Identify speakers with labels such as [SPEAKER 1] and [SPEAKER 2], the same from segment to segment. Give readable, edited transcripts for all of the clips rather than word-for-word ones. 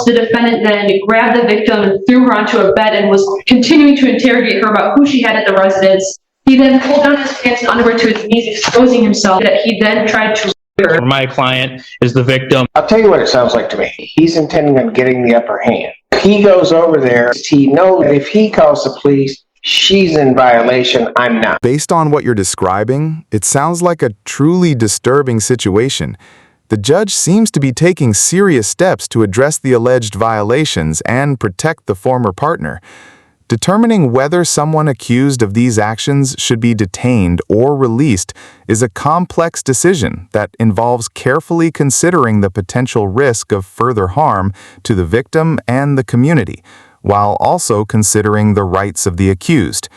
[SPEAKER 1] The defendant then grabbed the victim and threw her onto a bed and was continuing to interrogate her about who she had at the residence. He then pulled down his pants and underwear to his knees, exposing himself. That he then tried to rape her.
[SPEAKER 2] My client is the victim.
[SPEAKER 3] I'll tell you what it sounds like to me. He's intending on getting the upper hand. He goes over there. He knows that if he calls the police, she's in violation, I'm not.
[SPEAKER 4] Based on what you're describing, it sounds like a truly disturbing situation. The judge seems to be taking serious steps to address the alleged violations and protect the former partner. Determining whether someone accused of these actions should be detained or released is a complex decision that involves carefully considering the potential risk of further harm to the victim and the community, while also considering the rights of the accused.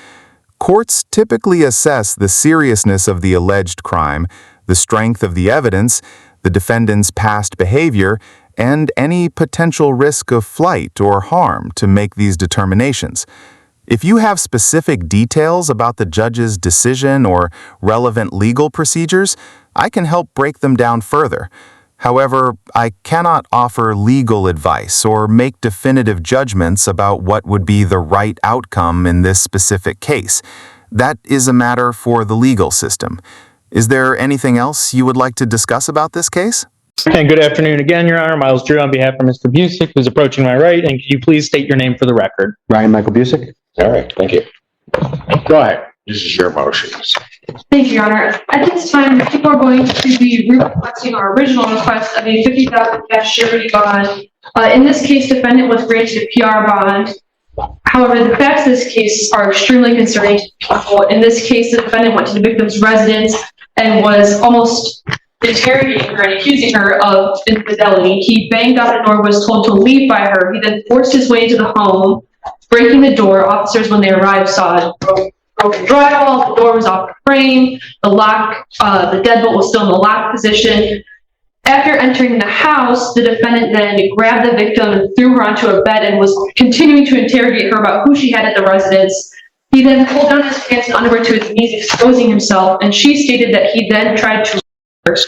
[SPEAKER 4] Courts typically assess the seriousness of the alleged crime, the strength of the evidence, the defendant's past behavior, and any potential risk of flight or harm to make these determinations. If you have specific details about the judge's decision or relevant legal procedures, I can help break them down further. However, I cannot offer legal advice or make definitive judgments about what would be the right outcome in this specific case. That is a matter for the legal system. Is there anything else you would like to discuss about this case?
[SPEAKER 2] And good afternoon again, Your Honor. Miles Drew on behalf of Mr. Busick, who's approaching my right. And can you please state your name for the record?
[SPEAKER 3] Ryan Michael Busick. All right, thank you. Go ahead. This is your motion.
[SPEAKER 1] Thank you, Your Honor. At this time, people are going to be requesting our original request of a $50,000 cash surety bond. In this case, defendant was granted a PR bond. However, the facts of this case are extremely concerning to people. In this case, the defendant went to the victim's residence and was almost interrogating her and accusing her of infidelity. He banged on the door, was told to leave by her. He then forced his way into the home, breaking the door. Officers, when they arrived, saw broken drywall. The door was off the frame. The lock, the deadbolt was still in the lock position. After entering the house, the defendant then grabbed the victim and threw her onto a bed and was continuing to interrogate her about who she had at the residence. He then pulled down his pants and underwear to his knees, exposing himself, and she stated that he then tried to rape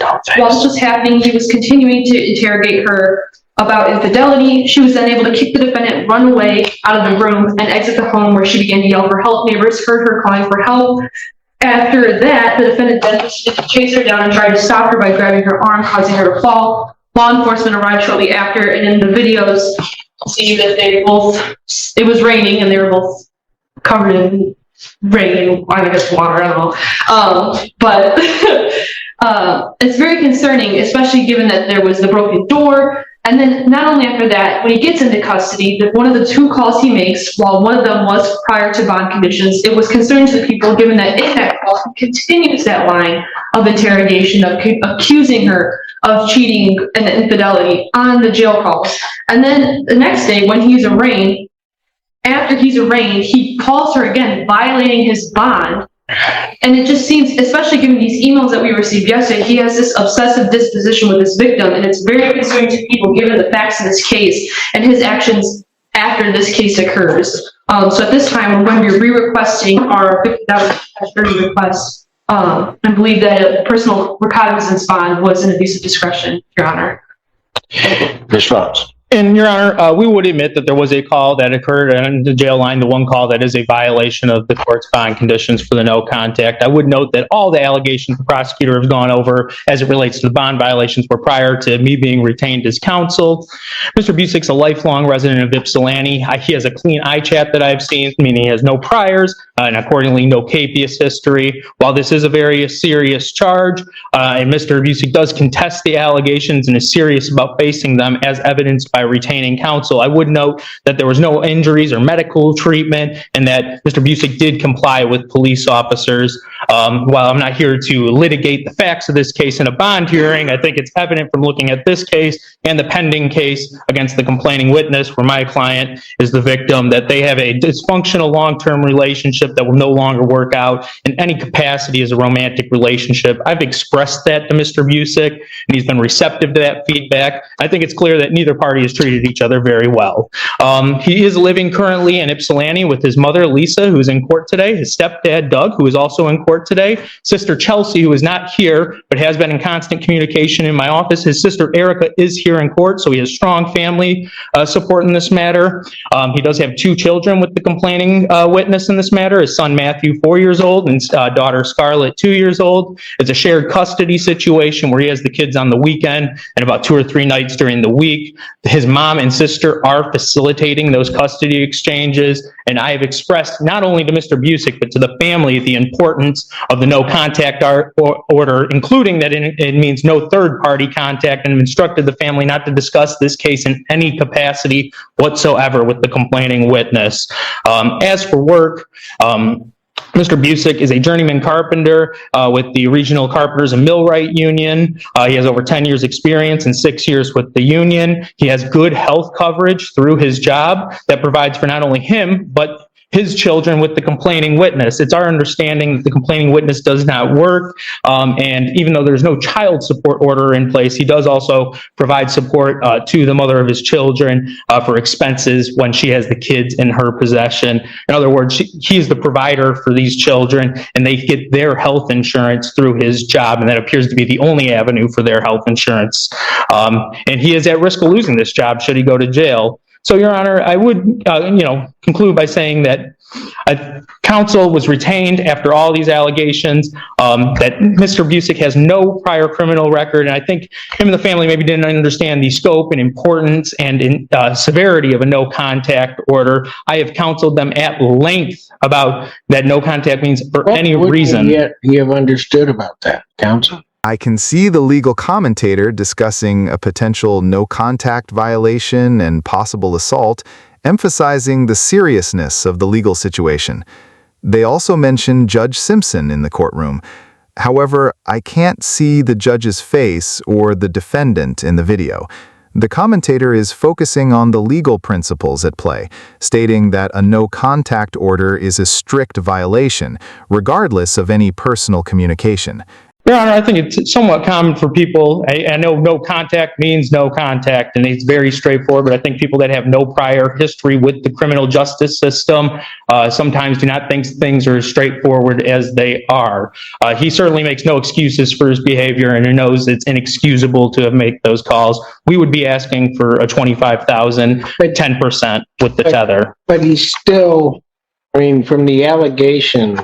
[SPEAKER 1] her. While this was happening, he was continuing to interrogate her about infidelity. She was then able to kick the defendant, run away out of the room, and exit the home, where she began to yell for help. Neighbors heard her calling for help. After that, the defendant then proceeded to chase her down and tried to stop her by grabbing her arm, causing her to fall. Law enforcement arrived shortly after, and in the videos, you see that they both, it was raining, and they were both covered in rain and, I guess, water, I don't know. But it's very concerning, especially given that there was the broken door. And then not only after that, when he gets into custody, one of the two calls he makes, while one of them was prior to bond conditions, it was concerning to the people, given that in that call, he continues that line of interrogation of accusing her of cheating and infidelity on the jail calls. And then the next day, when he's arraigned, after he's arraigned, he calls her again, violating his bond. And it just seems, especially given these emails that we received yesterday, he has this obsessive disposition with his victim, and it's very concerning to people given the facts of this case and his actions after this case occurs. So at this time, we're going to be re-requesting our $50,000 request, and believe that a personal recognizance bond was an abuse of discretion, Your Honor.
[SPEAKER 3] Response.
[SPEAKER 2] And, Your Honor, we would admit that there was a call that occurred on the jail line, the one call that is a violation of the court's bond conditions for the no contact. I would note that all the allegations the prosecutor has gone over as it relates to the bond violations were prior to me being retained as counsel. Mr. Busick's a lifelong resident of Ypsilanti. He has a clean ICHAP that I've seen, meaning he has no priors and accordingly no capious history. While this is a very serious charge, and Mr. Busick does contest the allegations and is serious about facing them as evidenced by retaining counsel, I would note that there was no injuries or medical treatment and that Mr. Busick did comply with police officers. While I'm not here to litigate the facts of this case in a bond hearing, I think it's evident from looking at this case and the pending case against the complaining witness, where my client is the victim, that they have a dysfunctional long-term relationship that will no longer work out in any capacity as a romantic relationship. I've expressed that to Mr. Busick, and he's been receptive to that feedback. I think it's clear that neither party has treated each other very well. He is living currently in Ypsilanti with his mother, Lisa, who's in court today, his stepdad, Doug, who is also in court court today. Sister Chelsea, who is not here, but has been in constant communication in my office. His sister Erica is here in court, so he has strong family support in this matter. He does have 2 children with the complaining witness in this matter. His son Matthew, 4 years old, and daughter Scarlett, 2 years old. It's a shared custody situation where he has the kids on the weekend and about 2 or 3 nights during the week. His mom and sister are facilitating those custody exchanges, and I have expressed not only to Mr. Busick, but to the family the importance of the no contact order, including that it means no third-party contact, and have instructed the family not to discuss this case in any capacity whatsoever with the complaining witness. As for work, Mr. Busick is a journeyman carpenter with the Regional Carpenters and Millwright Union. He has over 10 years experience and 6 years with the union. He has good health coverage through his job that provides for not only him, but his children with the complaining witness. It's our understanding that the complaining witness does not work, and even though there's no child support order in place, he does also provide support to the mother of his children for expenses when she has the kids in her possession. In other words, he's the provider for these children, and they get their health insurance through his job, and that appears to be the only avenue for their health insurance. And he is at risk of losing this job should he go to jail. So, Your Honor, I would, conclude by saying that counsel was retained after all these allegations, that Mr. Busick has no prior criminal record, and I think him and the family maybe didn't understand the scope and importance and severity of a no contact order. I have counseled them at length about that no contact means for any reason.
[SPEAKER 3] Yet you have understood about that, counsel?
[SPEAKER 4] I can see the legal commentator discussing a potential no-contact violation and possible assault, emphasizing the seriousness of the legal situation. They also mention Judge Simpson in the courtroom. However, I can't see the judge's face or the defendant in the video. The commentator is focusing on the legal principles at play, stating that a no-contact order is a strict violation, regardless of any personal communication.
[SPEAKER 2] Your Honor, I think it's somewhat common for people. I know no contact means no contact, and it's very straightforward, but I think people that have no prior history with the criminal justice system sometimes do not think things are as straightforward as they are. He certainly makes no excuses for his behavior, and he knows it's inexcusable to make those calls. We would be asking for a $25,000, 10% with the tether.
[SPEAKER 3] But he's still, from the allegations,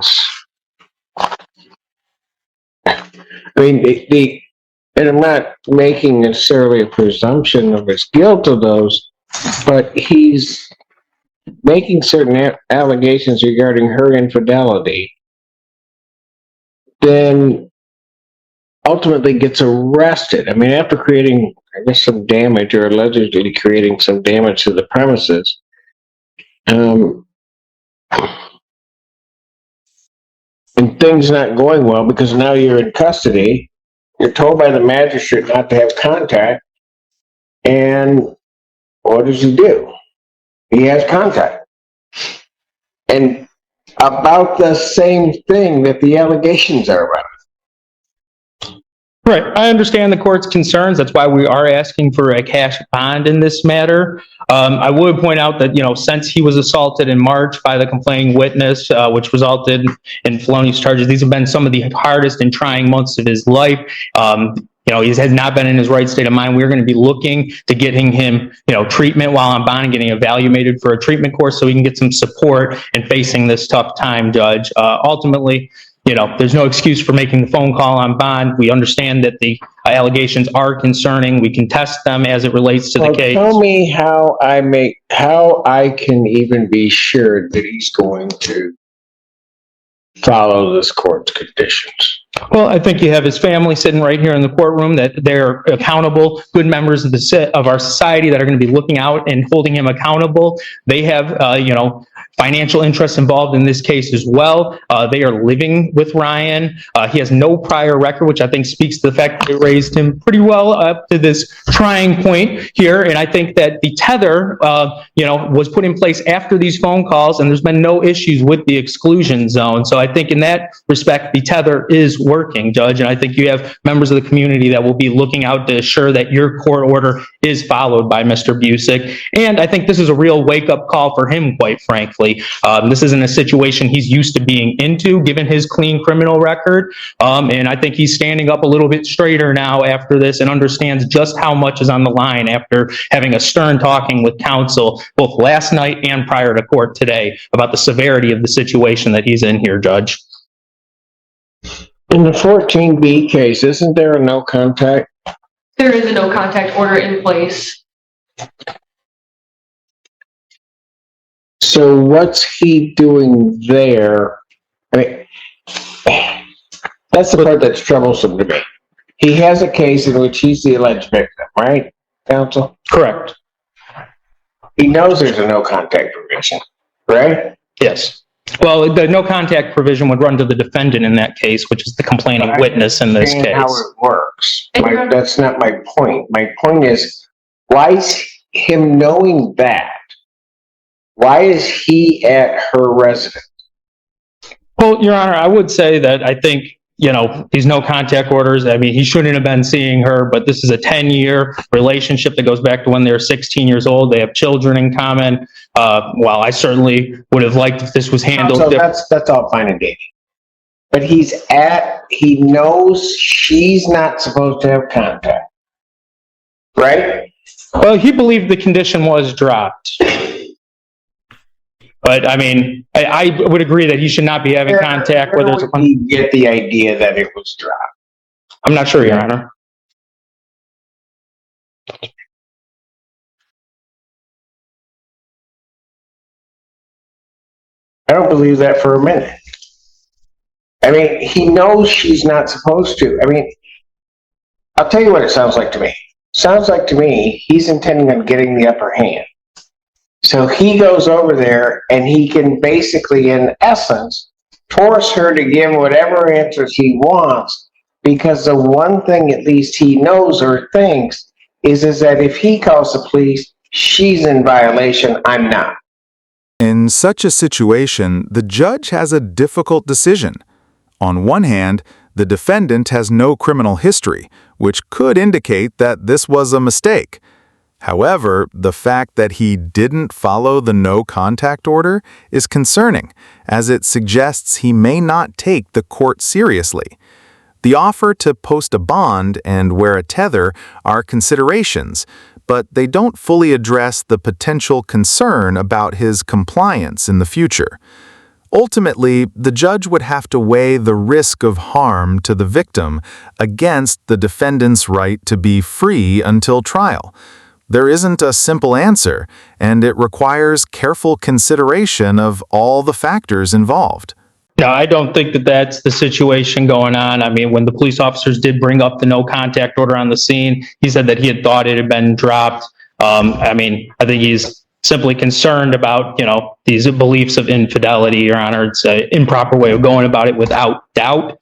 [SPEAKER 3] and I'm not making necessarily a presumption of his guilt of those, but he's making certain allegations regarding her infidelity, then ultimately gets arrested. After creating, some damage, or allegedly creating some damage to the premises, and things not going well because now you're in custody, you're told by the magistrate not to have contact, and what does he do? He has contact. And about the same thing that the allegations are about.
[SPEAKER 2] Right. I understand the court's concerns. That's why we are asking for a cash bond in this matter. I would point out that, since he was assaulted in March by the complaining witness, which resulted in felonious charges, these have been some of the hardest and trying months of his life. He has not been in his right state of mind. We're going to be looking to getting him, treatment while on bond and getting evaluated for a treatment course so he can get some support in facing this tough time, Judge. Ultimately, there's no excuse for making the phone call on bond. We understand that the allegations are concerning. We can test them as it relates to the case.
[SPEAKER 3] Tell me how I can even be sure that he's going to follow this court's conditions.
[SPEAKER 2] Well, I think you have his family sitting right here in the courtroom, that they're accountable, good members of our society that are going to be looking out and holding him accountable. They have, financial interests involved in this case as well. They are living with Ryan. He has no prior record, which I think speaks to the fact that they raised him pretty well up to this trying point here. And I think that the tether, was put in place after these phone calls, and there's been no issues with the exclusion zone. So I think in that respect, the tether is working, Judge. And I think you have members of the community that will be looking out to assure that your court order is followed by Mr. Busick. And I think this is a real wake-up call for him, quite frankly. frankly. This isn't a situation he's used to being into, given his clean criminal record. And I think he's standing up a little bit straighter now after this and understands just how much is on the line after having a stern talking with counsel both last night and prior to court today about the severity of the situation that he's in here, Judge.
[SPEAKER 3] In the 14B case, isn't there a no contact?
[SPEAKER 1] There is a no contact order in place.
[SPEAKER 3] So what's he doing there? I mean, that's the part that's troublesome to me. He has a case in which he's the alleged victim, right, counsel?
[SPEAKER 2] Correct.
[SPEAKER 3] He knows there's a no contact provision, right?
[SPEAKER 2] Yes. Well, the no contact provision would run to the defendant in that case, which is the complaining witness in this case.
[SPEAKER 3] How it works. That's not my point. My point is, why is him knowing that? Why is he at her residence?
[SPEAKER 2] Well, Your Honor, I would say that I think, these no contact orders, I mean, he shouldn't have been seeing her, but this is a 10-year relationship that goes back to when they were 16 years old. They have children in common. While I certainly would have liked if this was handled.
[SPEAKER 3] So that's all fine and dandy. But he knows she's not supposed to have contact, right?
[SPEAKER 2] Well, he believed the condition was dropped. But I mean, I would agree that he should not be having contact with her.
[SPEAKER 3] Where did he get the idea that it was dropped?
[SPEAKER 2] I'm not sure, Your Honor.
[SPEAKER 3] I don't believe that for a minute. I mean, he knows she's not supposed to. I mean, I'll tell you what it sounds like to me. Sounds like to me he's intending on getting the upper hand. So he goes over there and he can basically, in essence, force her to give whatever answers he wants, because the one thing at least he knows or thinks is that if he calls the police, she's in violation, I'm not.
[SPEAKER 4] In such a situation, the judge has a difficult decision. On one hand, the defendant has no criminal history, which could indicate that this was a mistake. However, the fact that he didn't follow the no contact order is concerning, as it suggests he may not take the court seriously. The offer to post a bond and wear a tether are considerations, but they don't fully address the potential concern about his compliance in the future. Ultimately, the judge would have to weigh the risk of harm to the victim against the defendant's right to be free until trial. There isn't a simple answer, and it requires careful consideration of all the factors involved.
[SPEAKER 2] No, I don't think that that's the situation going on. I mean, when the police officers did bring up the no contact order on the scene, he said that he had thought it had been dropped. I think he's simply concerned about, these beliefs of infidelity, Your Honor. It's an improper way of going about it without doubt.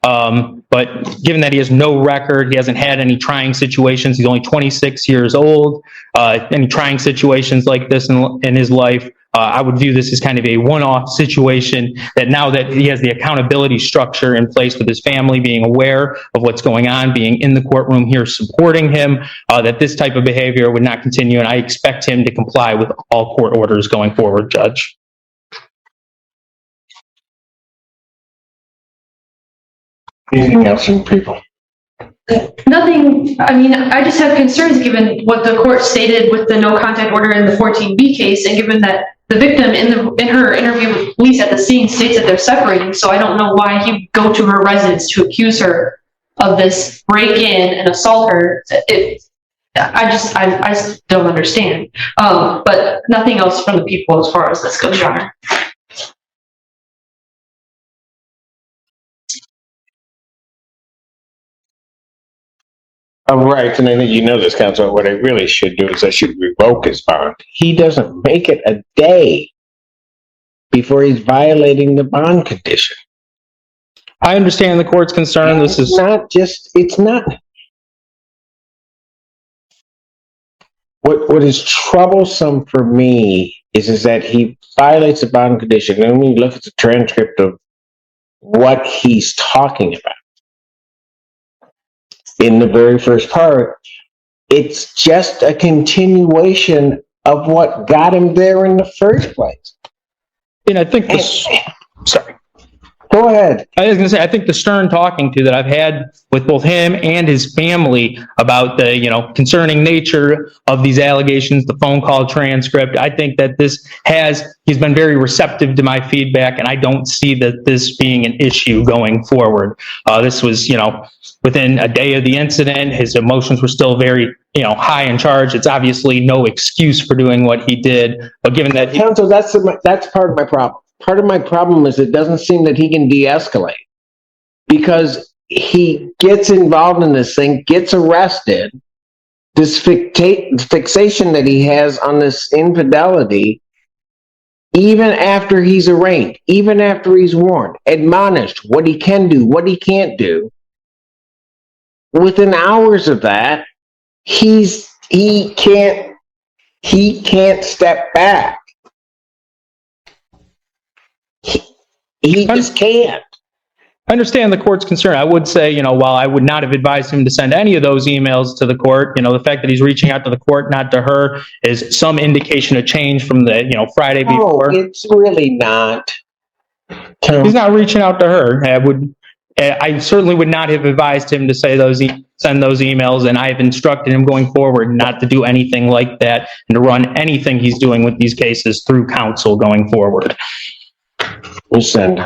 [SPEAKER 2] But given that he has no record, he hasn't had any trying situations, he's only 26 years old, any trying situations like this in his life, I would view this as kind of a one-off situation, that now that he has the accountability structure in place with his family being aware of what's going on, being in the courtroom here supporting him, that this type of behavior would not continue, and I expect him to comply with all court orders going forward, Judge.
[SPEAKER 3] Anything else from people?
[SPEAKER 1] Nothing. I mean, I just have concerns given what the court stated with the no contact order in the 14B case, and given that the victim in her interview with police at the scene states that they're separating. So I don't know why he would go to her residence to accuse her of this break-in and assault her. I just don't understand. But nothing else from the people as far as this goes, Your Honor.
[SPEAKER 3] Oh, right, and I think you know this, counsel. What I really should do is I should revoke his bond. He doesn't make it a day before he's violating the bond condition.
[SPEAKER 2] I understand the court's concern.
[SPEAKER 3] It's not. What is troublesome for me is that he violates the bond condition. And when you look at the transcript of what he's talking about, in the very first part, it's just a continuation of what got him there in the first place.
[SPEAKER 2] And I think this, sorry.
[SPEAKER 3] Go ahead.
[SPEAKER 2] I was going to say, I think the stern talking to that I've had with both him and his family about the, concerning nature of these allegations, the phone call transcript, I think that he's been very receptive to my feedback, and I don't see that this being an issue going forward. This was, within a day of the incident, his emotions were still very, high in charge. It's obviously no excuse for doing what he did, but given that
[SPEAKER 3] Counsel, that's part of my problem. Part of my problem is it doesn't seem that he can de-escalate, because he gets involved in this thing, gets arrested. This fixation that he has on this infidelity, even after he's arraigned, even after he's warned, admonished what he can do, what he can't do. Within hours of that, he can't step back. He just can't.
[SPEAKER 2] I understand the court's concern. I would say, while I would not have advised him to send any of those emails to the court, the fact that he's reaching out to the court, not to her, is some indication of change from the, Friday before.
[SPEAKER 3] No, it's really not.
[SPEAKER 2] He's not reaching out to her. I certainly would not have advised him to send those emails, and I have instructed him going forward not to do anything like that and to run anything he's doing with these cases through counsel going forward.
[SPEAKER 3] Listen.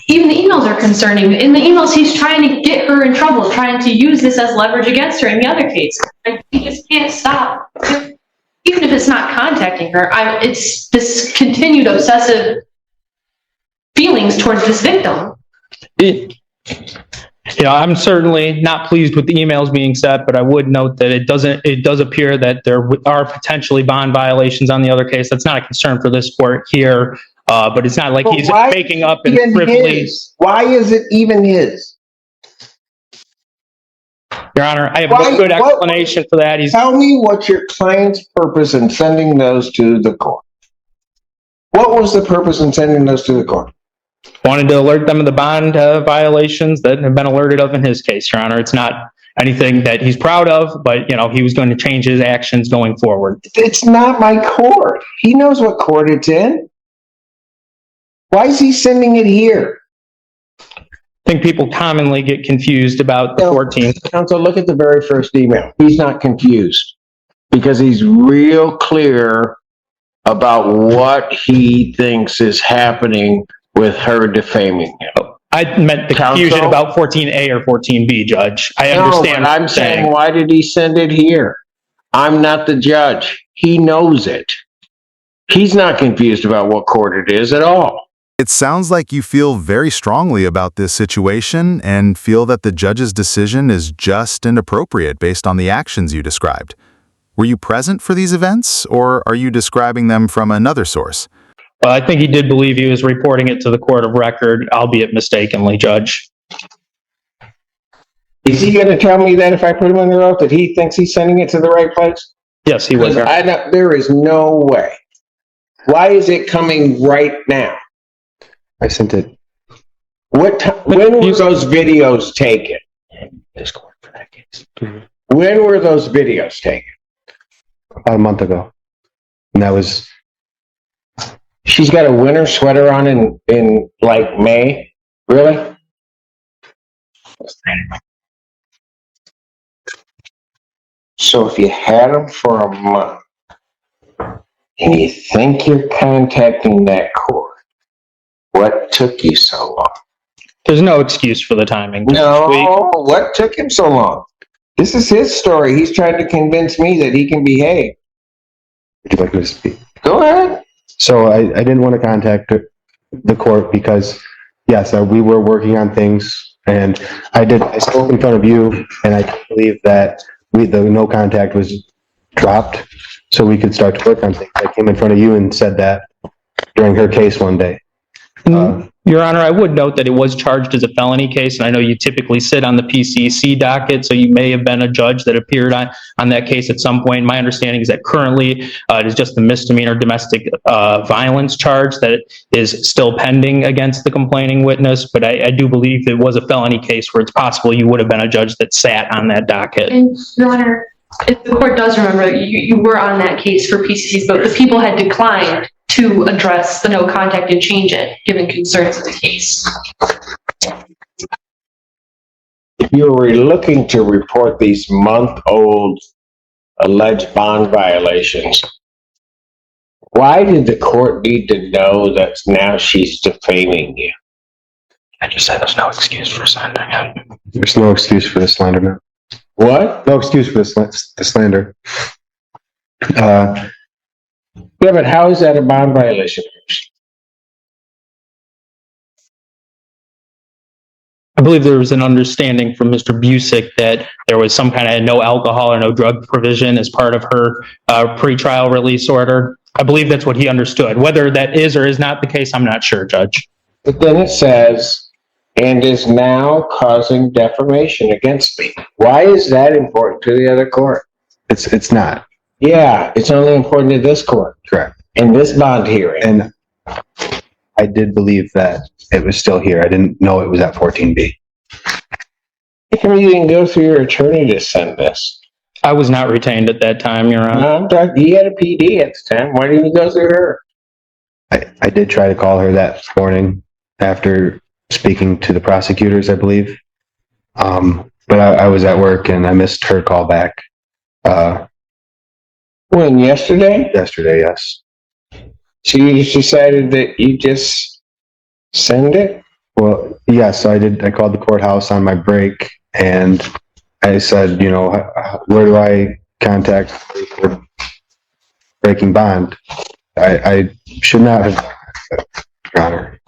[SPEAKER 1] Even the emails are concerning. In the emails, he's trying to get her in trouble, trying to use this as leverage against her in the other case. He just can't stop. Even if it's not contacting her, it's this continued obsessive feelings towards this victim.
[SPEAKER 2] I'm certainly not pleased with the emails being sent, but I would note that it does appear that there are potentially bond violations on the other case. That's not a concern for this court here. But it's not like he's making up and frivolly.
[SPEAKER 3] Why is it even his?
[SPEAKER 2] Your Honor, I have no good explanation for that.
[SPEAKER 3] Tell me what's your client's purpose in sending those to the court. What was the purpose in sending those to the court?
[SPEAKER 2] Wanted to alert them of the bond violations that have been alerted of in his case, Your Honor. It's not anything that he's proud of, but, he was going to change his actions going forward.
[SPEAKER 3] It's not my court. He knows what court it's in. Why is he sending it here?
[SPEAKER 2] I think people commonly get confused about the 14th.
[SPEAKER 3] Counsel, look at the very first email. He's not confused because he's real clear about what he thinks is happening with her defaming him.
[SPEAKER 2] I meant the confusion about 14A or 14B, Judge. I understand.
[SPEAKER 3] But I'm saying, why did he send it here? I'm not the judge. He knows it. He's not confused about what court it is at all.
[SPEAKER 4] It sounds like you feel very strongly about this situation and feel that the judge's decision is just and appropriate based on the actions you described. Were you present for these events, or are you describing them from another source?
[SPEAKER 2] Well, I think he did believe he was reporting it to the court of record, albeit mistakenly, Judge.
[SPEAKER 3] Is he going to tell me that if I put him under oath that he thinks he's sending it to the right place?
[SPEAKER 2] Yes, he was.
[SPEAKER 3] There is no way. Why is it coming right now?
[SPEAKER 5] I sent it.
[SPEAKER 3] When were those videos taken? When were those videos taken?
[SPEAKER 5] About a month ago. And that was...
[SPEAKER 3] She's got a winter sweater on in like May? Really? So if you had them for a month and you think you're contacting that court, what took you so long?
[SPEAKER 2] There's no excuse for the timing.
[SPEAKER 3] No, what took him so long? This is his story. He's trying to convince me that he can behave.
[SPEAKER 5] Would you like me to speak?
[SPEAKER 3] Go ahead.
[SPEAKER 5] So I didn't want to contact the court because, yes, we were working on things, and I spoke in front of you, and I believe that the no contact was dropped so we could start to work on things. I came in front of you and said that during her case one day.
[SPEAKER 2] Your Honor, I would note that it was charged as a felony case, and I know you typically sit on the PCC docket, so you may have been a judge that appeared on that case at some point. My understanding is that currently it is just the misdemeanor domestic violence charge that is still pending against the complaining witness, but I do believe it was a felony case where it's possible you would have been a judge that sat on that docket.
[SPEAKER 1] And, Your Honor, if the court does remember, you were on that case for PCCs, but the people had declined to address the no contact and change it, given concerns of the case.
[SPEAKER 3] If you were looking to report these month-old alleged bond violations, why did the court need to know that now she's defaming you?
[SPEAKER 2] I just said there's no excuse for sending it.
[SPEAKER 5] There's no excuse for the slander, man.
[SPEAKER 3] What?
[SPEAKER 5] No excuse for the slander.
[SPEAKER 3] Yeah, but how is that a bond violation?
[SPEAKER 2] I believe there was an understanding from Mr. Busick that there was some kind of no alcohol or no drug provision as part of her pretrial release order. I believe that's what he understood. Whether that is or is not the case, I'm not sure, Judge.
[SPEAKER 3] But then it says, and is now causing defamation against me. Why is that important to the other court?
[SPEAKER 5] It's not.
[SPEAKER 3] Yeah, it's only important to this court.
[SPEAKER 5] Correct.
[SPEAKER 3] In this bond hearing.
[SPEAKER 5] And I did believe that it was still here. I didn't know it was at 14B.
[SPEAKER 3] How come you didn't go through your attorney to send this?
[SPEAKER 2] I was not retained at that time, Your Honor.
[SPEAKER 3] No, I'm talking, you had a PD at the time. Why didn't you go through her?
[SPEAKER 5] I did try to call her that morning after speaking to the prosecutors, I believe. But I was at work and I missed her call back.
[SPEAKER 3] When, yesterday?
[SPEAKER 5] Yesterday, yes.
[SPEAKER 3] So you just decided that you just send it?
[SPEAKER 5] Well, yes, I did. I called the courthouse on my break and I said, you know, where do I contact for breaking bond? I should not have, Your Honor.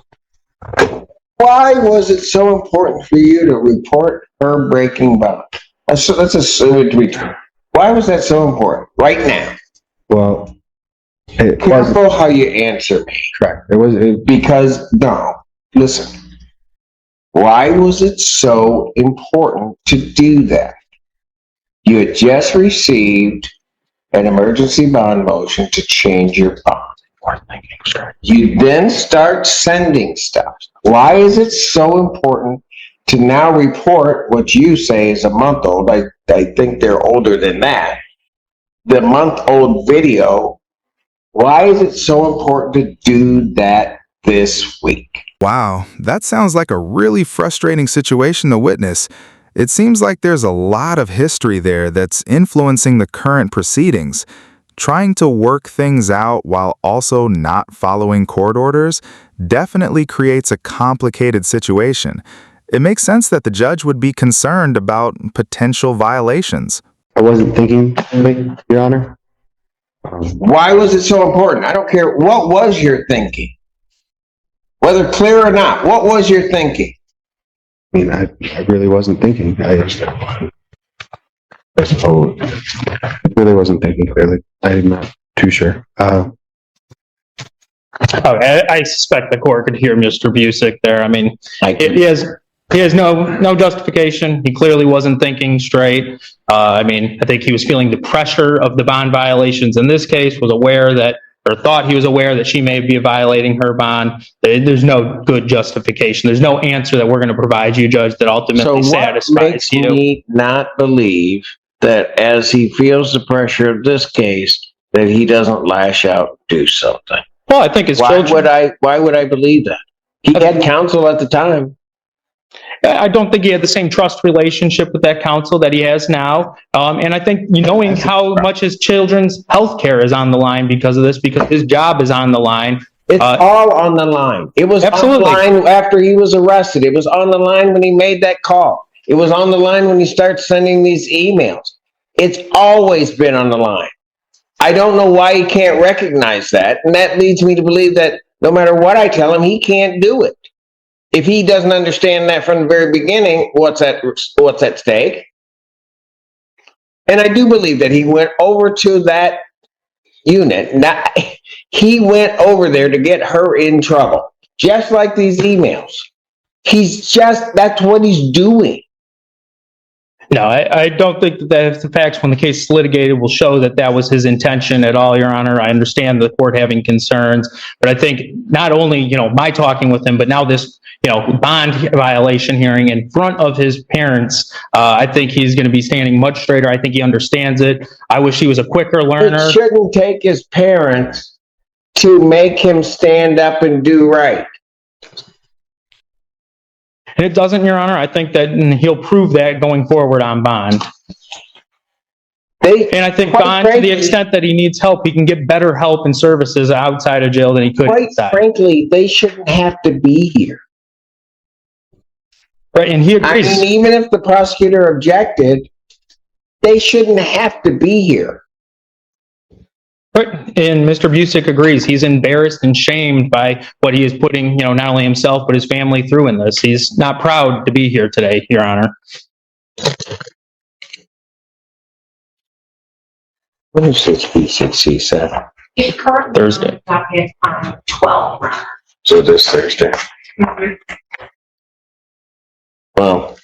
[SPEAKER 3] Why was it so important for you to report her breaking bond? Let's assume it to be true. Why was that so important? Right now.
[SPEAKER 5] Well, it was
[SPEAKER 3] Careful how you answer me.
[SPEAKER 5] correct.
[SPEAKER 3] Because, no, listen. Why was it so important to do that? You had just received an emergency bond motion to change your bond. You then start sending stuff. Why is it so important to now report what you say is a month old? I think they're older than that. The month-old video. Why is it so important to do that this week?
[SPEAKER 4] Wow, that sounds like a really frustrating situation to witness. It seems like there's a lot of history there that's influencing the current proceedings. Trying to work things out while also not following court orders definitely creates a complicated situation. It makes sense that the judge would be concerned about potential violations.
[SPEAKER 5] I wasn't thinking, Your Honor.
[SPEAKER 3] Why was it so important? I don't care. What was your thinking? Whether clear or not, what was your thinking?
[SPEAKER 5] I mean, I really wasn't thinking. I really wasn't thinking clearly. I'm not too sure.
[SPEAKER 2] I suspect the court could hear Mr. Busick there. I mean, he has no justification. He clearly wasn't thinking straight. I mean, I think he was feeling the pressure of the bond violations in this case, was aware that, or thought he was aware that she may be violating her bond. There's no good justification. There's no answer that we're going to provide you, Judge, that ultimately satisfies
[SPEAKER 3] what makes
[SPEAKER 2] you.
[SPEAKER 3] me not believe that as he feels the pressure of this case, that he doesn't lash out and do something?
[SPEAKER 2] Well, I think his
[SPEAKER 3] Why
[SPEAKER 2] children...
[SPEAKER 3] would I believe that? He had counsel at the time.
[SPEAKER 2] I don't think he had the same trust relationship with that counsel that he has now. And I think knowing how much his children's health care is on the line because of this, because his job is on the line.
[SPEAKER 3] It's all on the line. It was
[SPEAKER 2] Absolutely.
[SPEAKER 3] on the line after he was arrested. It was on the line when he made that call. It was on the line when he started sending these emails. It's always been on the line. I don't know why he can't recognize that. And that leads me to believe that no matter what I tell him, he can't do it. If he doesn't understand that from the very beginning, what's at stake? And I do believe that he went over to that unit. Now, he went over there to get her in trouble, just like these emails. That's what he's doing.
[SPEAKER 2] No, I don't think that the facts when the case is litigated will show that that was his intention at all, Your Honor. I understand the court having concerns, but I think not only, my talking with him, but now this, bond violation hearing in front of his parents, I think he's going to be standing much straighter. I think he understands it. I wish he was a quicker learner.
[SPEAKER 3] It shouldn't take his parents to make him stand up and do right.
[SPEAKER 2] And it doesn't, Your Honor. I think that he'll prove that going forward on bond. And I think
[SPEAKER 3] quite
[SPEAKER 2] bond, to the
[SPEAKER 3] frankly-
[SPEAKER 2] extent that he needs help, he can get better help and services outside of jail than he could
[SPEAKER 3] Quite
[SPEAKER 2] inside.
[SPEAKER 3] frankly, they shouldn't have to be here.
[SPEAKER 2] Right, and he
[SPEAKER 3] I
[SPEAKER 2] agrees.
[SPEAKER 3] mean, even if the prosecutor objected, they shouldn't have to be here.
[SPEAKER 2] Right. And Mr. Busick agrees. He's embarrassed and shamed by what he is putting, not only himself, but his family through in this. He's not proud to be here today, Your Honor.
[SPEAKER 3] When is this PCC set?
[SPEAKER 6] It's currently
[SPEAKER 2] Thursday.
[SPEAKER 6] on 12.
[SPEAKER 3] So this Thursday. Well,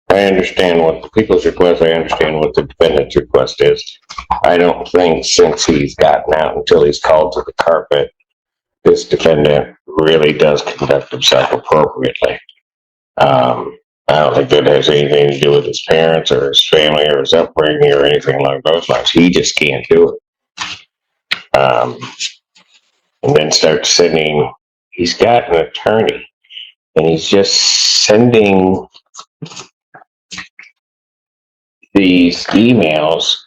[SPEAKER 3] I understand what the people's request, I understand what the defendant's request is. I don't think since he's gotten out until he's called to the carpet, this defendant really does conduct himself appropriately. I don't think that has anything to do with his parents or his family or his upbringing or anything along those lines. He just can't do it. And then start sending, he's got an attorney, and he's just sending these emails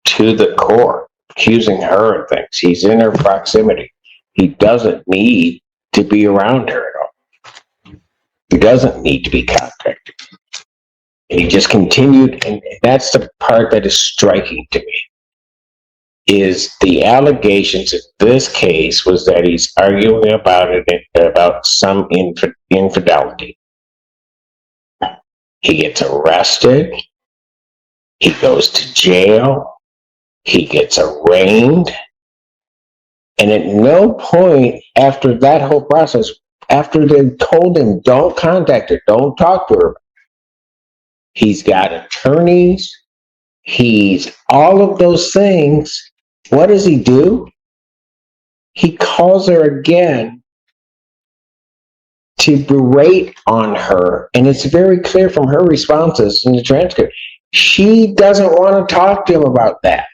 [SPEAKER 3] to the court, accusing her of things. He's in her proximity. He doesn't need to be around her at all. He doesn't need to be contacted. And he just continued, and that's the part that is striking to me, is the allegations in this case was that he's arguing about some infidelity. He gets arrested. He goes to jail. He gets arraigned. And at no point after that whole process, after they told him, don't contact her, don't talk to her, he's got attorneys, he's all of those things. What does he do? He calls her again to berate on her. And it's very clear from her responses in the transcript. She doesn't want to talk to him about that.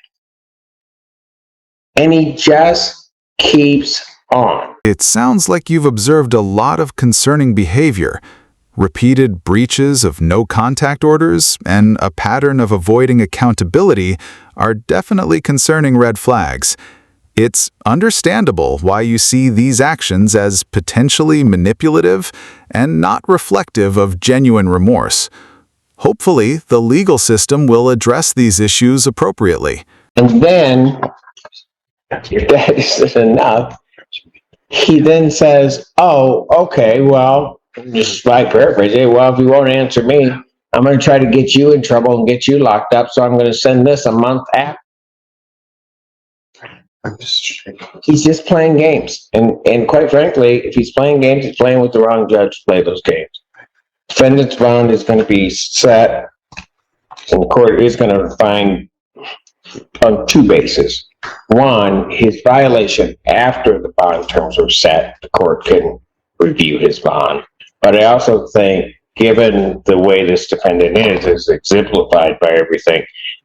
[SPEAKER 3] And he just keeps on.
[SPEAKER 4] It sounds like you've observed a lot of concerning behavior. Repeated breaches of no-contact orders and a pattern of avoiding accountability are definitely concerning red flags. It's understandable why you see these actions as potentially manipulative and not reflective of genuine remorse. Hopefully, the legal system will address these issues appropriately.
[SPEAKER 3] And then, if that isn't enough, he then says, oh, okay, well, just like paraphrasing, well, if you won't answer me, I'm going to try to get you in trouble and get you locked up, so I'm going to send this a month after. He's just playing games. And quite frankly, if he's playing games, he's playing with the wrong judge to play those games. Defendant's bond is going to be set, and the court is going to find on two bases. One, his violation after the bond terms were set, the court can review his bond. But I also think, given the way this defendant is exemplified by everything,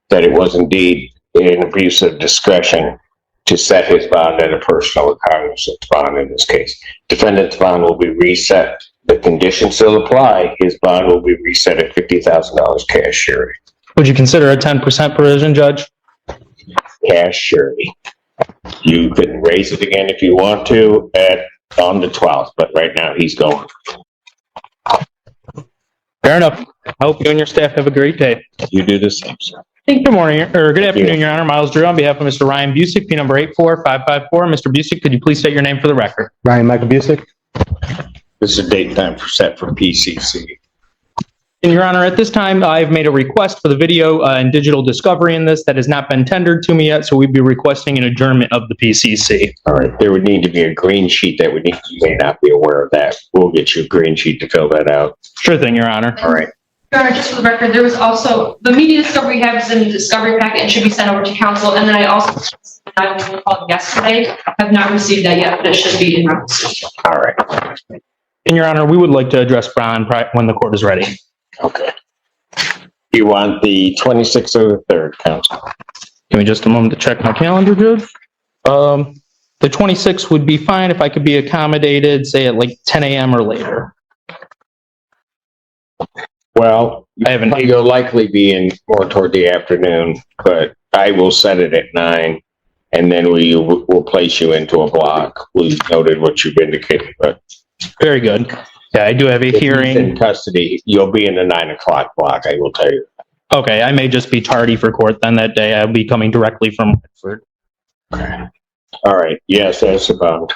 [SPEAKER 3] that it was indeed an abuse of discretion to set his bond at a personal or cognizant bond in this case. Defendant's bond will be reset. The conditions still apply. His bond will be reset at $50,000 cash surety.
[SPEAKER 2] Would you consider a 10% provision, Judge?
[SPEAKER 3] Cash surety. You can raise it again if you want to on the 12th, but right now he's going.
[SPEAKER 2] Fair enough. I hope you and your staff have a great day.
[SPEAKER 3] You do the same, sir.
[SPEAKER 2] Good morning, or good afternoon, Your Honor. Miles Drew on behalf of Mr. Ryan Busick, P number 84554. Mr. Busick, could you please state your name for the record?
[SPEAKER 5] Ryan Michael Busick.
[SPEAKER 3] This is a date and time set for PCC.
[SPEAKER 2] And Your Honor, at this time, I've made a request for the video and digital discovery in this that has not been tendered to me yet, so we'd be requesting an adjournment of the PCC.
[SPEAKER 3] All right, there would need to be a green sheet that would need, you may not be aware of that. We'll get you a green sheet to fill that out.
[SPEAKER 2] Sure thing, Your Honor.
[SPEAKER 3] All right.
[SPEAKER 1] Your Honor, just for the record, there was also, the media discovery we have is in the discovery packet and should be sent over to counsel. And then I also, I called yesterday, have not received that yet, but it should be in my position.
[SPEAKER 3] All right.
[SPEAKER 2] And Your Honor, we would like to address bond when the court is ready.
[SPEAKER 3] Okay. You want the 26th or the 3rd, counsel?
[SPEAKER 2] Give me just a moment to check my calendar, Judge. The 26th would be fine if I could be accommodated, say at like 10 a.m. or later.
[SPEAKER 3] Well,
[SPEAKER 2] I have an
[SPEAKER 3] you'll likely be in more toward the afternoon, but I will set it at 9, and then we'll place you into a block. We noted what you've indicated, but
[SPEAKER 2] Very good. Yeah, I do have a
[SPEAKER 3] if he's
[SPEAKER 2] hearing.
[SPEAKER 3] in custody, you'll be in the 9 o'clock block, I will tell you.
[SPEAKER 2] Okay, I may just be tardy for court then that day. I'll be coming directly from Medford.
[SPEAKER 3] All right, yes, that's about.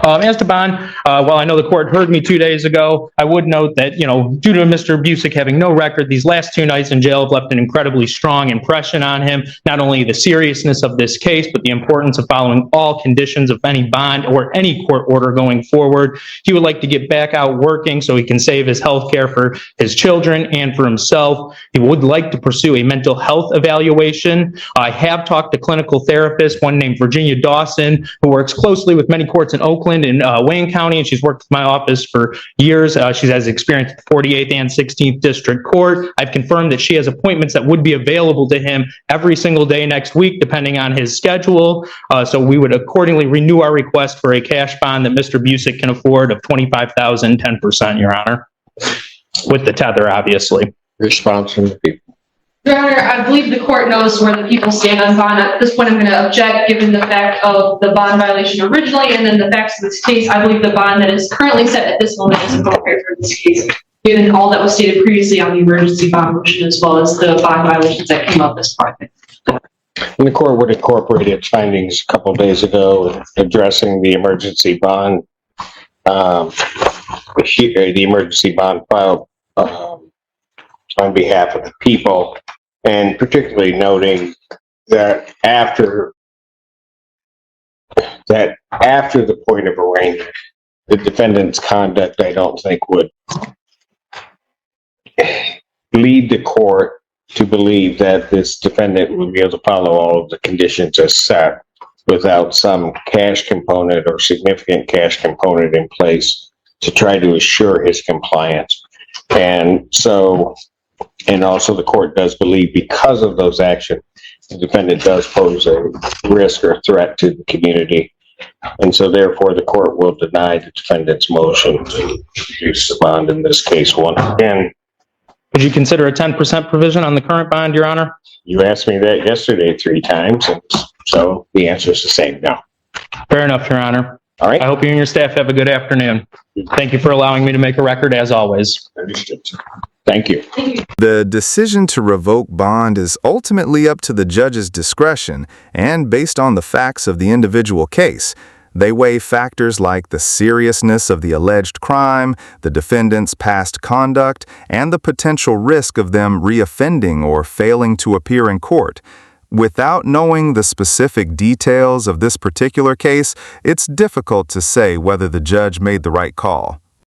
[SPEAKER 2] As to bond, while I know the court heard me 2 days ago, I would note that, due to Mr. Busick having no record, these last 2 nights in jail have left an incredibly strong impression on him. Not only the seriousness of this case, but the importance of following all conditions of any bond or any court order going forward. He would like to get back out working so he can save his health care for his children and for himself. He would like to pursue a mental health evaluation. I have talked to clinical therapists, one named Virginia Dawson, who works closely with many courts in Oakland and Wayne County, and she's worked with my office for years. She has experience at the 48th and 16th District Court. I've confirmed that she has appointments that would be available to him every single day next week, depending on his schedule. So we would accordingly renew our request for a cash bond that Mr. Busick can afford of $25,000, 10%, Your Honor, with the tether, obviously.
[SPEAKER 3] Response from the people.
[SPEAKER 1] Your Honor, I believe the court knows where the people stand on bond. At this point, I'm going to object, given the fact of the bond violation originally, and then the facts of this case. I believe the bond that is currently set at this moment is appropriate for this case, given all that was stated previously on the emergency bond motion, as well as the bond violations that came up as part of it.
[SPEAKER 3] And the court would incorporate its findings a couple of days ago addressing the emergency bond, the emergency bond filed on behalf of the people, and particularly noting that after the point of arraignment, the defendant's conduct, I don't think, would lead the court to believe that this defendant would be able to follow all of the conditions as set without some cash component or significant cash component in place to try to assure his compliance. And so, and also the court does believe, because of those actions, the defendant does pose a risk or threat to the community. And so therefore the court will deny the defendant's motion to reduce the bond in this case once again.
[SPEAKER 2] Would you consider a 10% provision on the current bond, Your Honor?
[SPEAKER 3] You asked me that yesterday 3 times, and so the answer is the same, no.
[SPEAKER 2] Fair enough, Your Honor.
[SPEAKER 3] All right?
[SPEAKER 2] I hope you and your staff have a good afternoon. Thank you for allowing me to make a record, as always.
[SPEAKER 3] Understood. Thank you.
[SPEAKER 4] The decision to revoke bond is ultimately up to the judge's discretion and based on the facts of the individual case. They weigh factors like the seriousness of the alleged crime, the defendant's past conduct, and the potential risk of them reoffending or failing to appear in court. Without knowing the specific details of this particular case, it's difficult to say whether the judge made the right call.